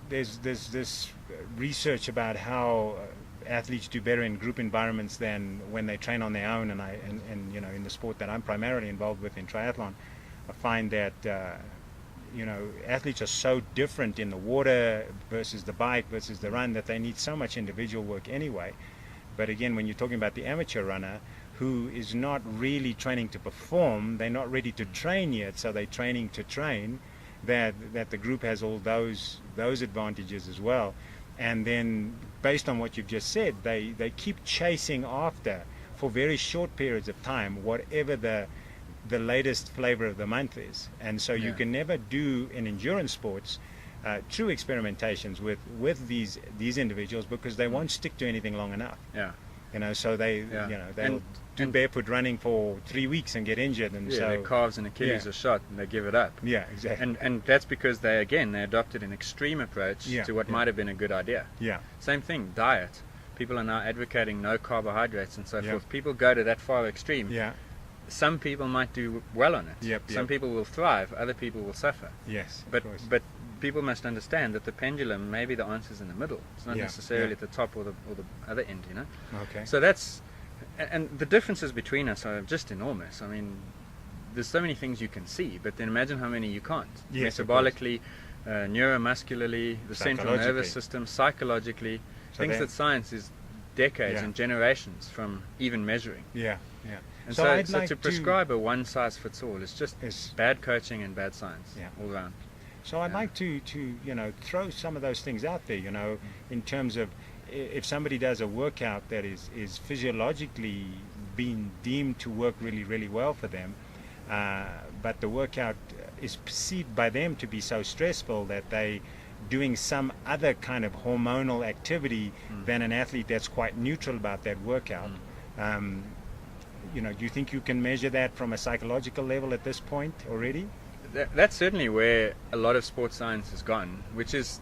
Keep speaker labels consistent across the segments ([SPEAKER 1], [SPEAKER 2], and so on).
[SPEAKER 1] there's this research about how athletes do better in group environments than when they train on their own, and you know, in the sport that I'm primarily involved with in triathlon, I find that you know, athletes are so different in the water versus the bike versus the run that they need so much individual work anyway. But again, when you're talking about the amateur runner who is not really training to perform, they're not ready to train yet, so they're training to train, that the group has all those advantages as well. And then based on what you've just said, they keep chasing after, for very short periods of time, whatever the latest flavor of the month is. And so you can never do in endurance sports true experimentations with these individuals, because they won't stick to anything long enough. You know, so they'll do barefoot running for 3 weeks and get injured, and so
[SPEAKER 2] their calves and Achilles are shot and they give it up.
[SPEAKER 1] Exactly.
[SPEAKER 2] And that's because they adopted an extreme approach to what might have been a good idea. Same thing, diet. People are now advocating no carbohydrates and so forth. People go to that far extreme. Some people might do well on it. Some people will thrive, other people will suffer. But people must understand that the pendulum, maybe the answer's in the middle. It's not necessarily at the top or the other end, you know. So that's, and the differences between us are just enormous. I mean, there's so many things you can see, but then imagine how many you can't. Metabolically, neuromuscularly, the central nervous system, psychologically, so things that science is decades and generations from even measuring. And so to prescribe a one-size-fits-all is just bad coaching and bad science all around.
[SPEAKER 1] So I'd like to you know, throw some of those things out there, you know, in terms of if somebody does a workout that is physiologically being deemed to work really, really well for them, but the workout is perceived by them to be so stressful that they doing some other kind of hormonal activity than an athlete that's quite neutral about that workout. You know, do you think you can measure that from a psychological level at this point already?
[SPEAKER 2] That's certainly where a lot of sports science has gone, which is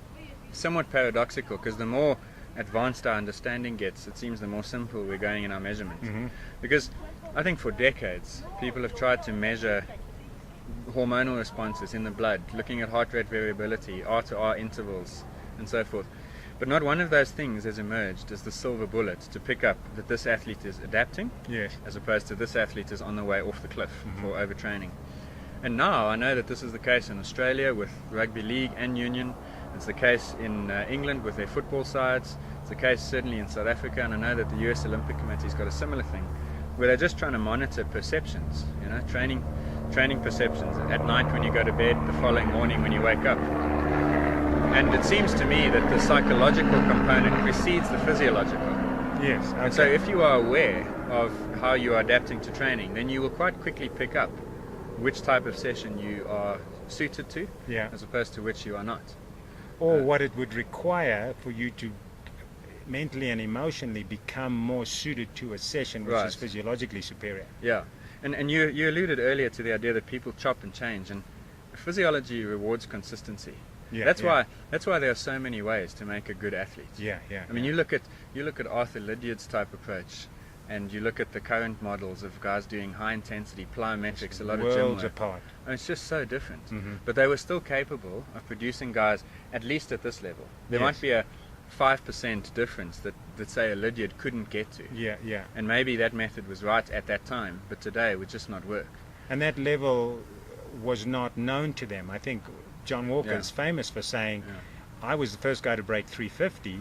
[SPEAKER 2] somewhat paradoxical, because the more advanced our understanding gets, it seems the more simple we're going in our measurements. Because I think for decades people have tried to measure hormonal responses in the blood, looking at heart rate variability, R-to-R intervals and so forth, but not one of those things has emerged as the silver bullet to pick up that this athlete is adapting, as opposed to this athlete is on the way off the cliff for overtraining. And now I know that this is the case in Australia with rugby league and union. It's the case in England with their football sides. It's the case certainly in South Africa, and I know that the US Olympic Committee's got a similar thing, where they're just trying to monitor perceptions, you know, training perceptions at night when you go to bed, the following morning when you wake up. And it seems to me that the psychological component precedes the physiological. And so if you are aware of how you are adapting to training, then you will quite quickly pick up which type of session you are suited to, as opposed to which you are not.
[SPEAKER 1] Or what it would require for you to mentally and emotionally become more suited to a session which is physiologically superior.
[SPEAKER 2] And you alluded earlier to the idea that people chop and change, and physiology rewards consistency. That's why there are so many ways to make a good athlete. I mean, you look at Arthur Lydiard's type approach, and you look at the current models of guys doing high intensity plyometrics, a lot of gym
[SPEAKER 1] worlds
[SPEAKER 2] work.
[SPEAKER 1] apart.
[SPEAKER 2] And it's just so different. But they were still capable of producing guys at least at this level. There might be a 5% difference that say a Lydiard couldn't get to. And maybe that method was right at that time, but today it would just not work.
[SPEAKER 1] And that level was not known to them. I think John Walker is famous for saying, I was the first guy to break 350,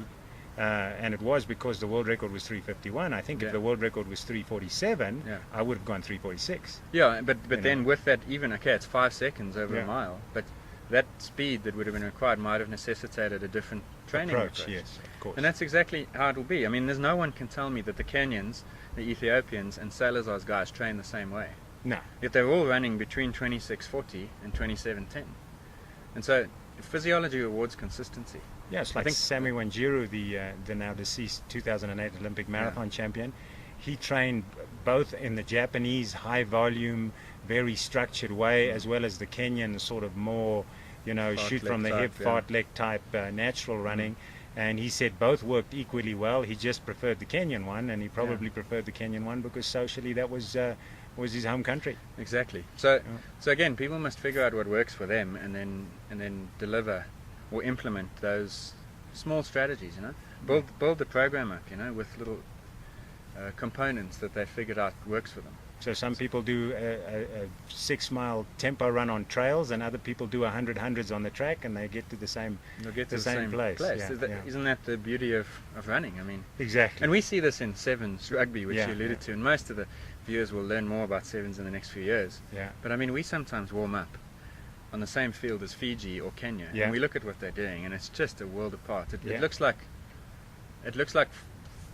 [SPEAKER 1] and it was because the world record was 351. I think if the world record was 347, I would have gone 346.
[SPEAKER 2] But then with that, even it's 5 seconds over a mile, but that speed that would have been required might have necessitated a different training approach.
[SPEAKER 1] Yes, of course.
[SPEAKER 2] And that's exactly how it will be. I mean, there's no one can tell me that the Kenyans, the Ethiopians, and Salazar's guys train the same way.
[SPEAKER 1] No.
[SPEAKER 2] Yet they're all running between 26:40 and 27:10. And so physiology rewards consistency.
[SPEAKER 1] Yes, like Sammy Wanjiru, the now deceased 2008 Olympic marathon champion, he trained both in the Japanese high volume, very structured way, as well as the Kenyan sort of more, you know, shoot from the hip, fartlek type natural running. And he said both worked equally well. He just preferred the Kenyan one, and he probably preferred the Kenyan one because socially that was his home country.
[SPEAKER 2] Exactly. So again, people must figure out what works for them, and then deliver or implement those small strategies, build the program up, with little components that they figured out works for them.
[SPEAKER 1] So some people do a 6-mile tempo run on trails, and other people do 100 hundreds on the track, and they get to the same place.
[SPEAKER 2] Isn't that the beauty of running? I mean,
[SPEAKER 1] exactly.
[SPEAKER 2] And we see this in sevens rugby, which
[SPEAKER 1] Yeah,
[SPEAKER 2] you alluded to, and most of the viewers will learn more about sevens in the next few years.
[SPEAKER 1] Yeah.
[SPEAKER 2] But I mean, we sometimes warm up on the same field as Fiji or Kenya,
[SPEAKER 1] Yeah.
[SPEAKER 2] and we look at what they're doing, and it's just a world apart. It
[SPEAKER 1] Yeah.
[SPEAKER 2] looks like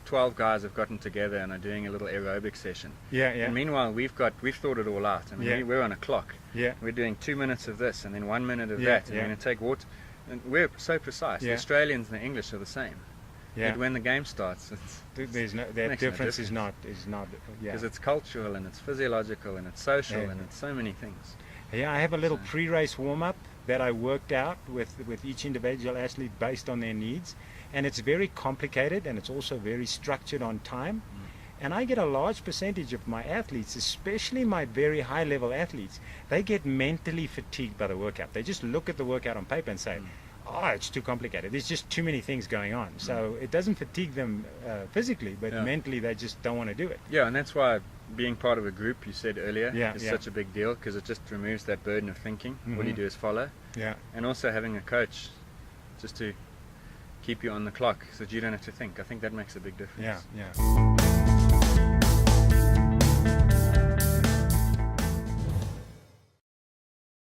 [SPEAKER 2] 12 guys have gotten together and are doing a little aerobic session.
[SPEAKER 1] Yeah.
[SPEAKER 2] And meanwhile, we've thought it all out. I mean,
[SPEAKER 1] Yeah.
[SPEAKER 2] we're on a clock.
[SPEAKER 1] Yeah.
[SPEAKER 2] We're doing 2 minutes of this and then 1 minute of
[SPEAKER 1] Yeah,
[SPEAKER 2] that, and
[SPEAKER 1] yeah.
[SPEAKER 2] we're going to take water. And we're so precise. The
[SPEAKER 1] Yeah.
[SPEAKER 2] Australians and the English are the same.
[SPEAKER 1] Yeah.
[SPEAKER 2] Yet when the game starts,
[SPEAKER 1] There's no, that
[SPEAKER 2] makes no
[SPEAKER 1] difference is
[SPEAKER 2] difference.
[SPEAKER 1] not. Yeah.
[SPEAKER 2] because it's cultural and it's physiological and it's social
[SPEAKER 1] Yeah.
[SPEAKER 2] and it's so many things.
[SPEAKER 1] Yeah, I have a little
[SPEAKER 2] So-
[SPEAKER 1] pre-race warm-up that I worked out with each individual athlete based on their needs, and it's very complicated, and it's also very structured on time. And I get a large percentage of my athletes, especially my very high-level athletes, they get mentally fatigued by the workout. They just look at the workout on paper and say, oh, it's too complicated. There's just too many things going on. So it doesn't fatigue them physically, but
[SPEAKER 2] Yeah.
[SPEAKER 1] mentally they just don't want to do it.
[SPEAKER 2] Yeah, and that's why being part of a group, you said earlier,
[SPEAKER 1] Yeah,
[SPEAKER 2] is
[SPEAKER 1] yeah.
[SPEAKER 2] such a big deal, because it just removes that burden of thinking. All you
[SPEAKER 1] Mhm.
[SPEAKER 2] do is follow.
[SPEAKER 1] Yeah.
[SPEAKER 2] And also having a coach just to keep you on the clock so that you don't have to think. I think that makes a big difference.
[SPEAKER 1] Yeah.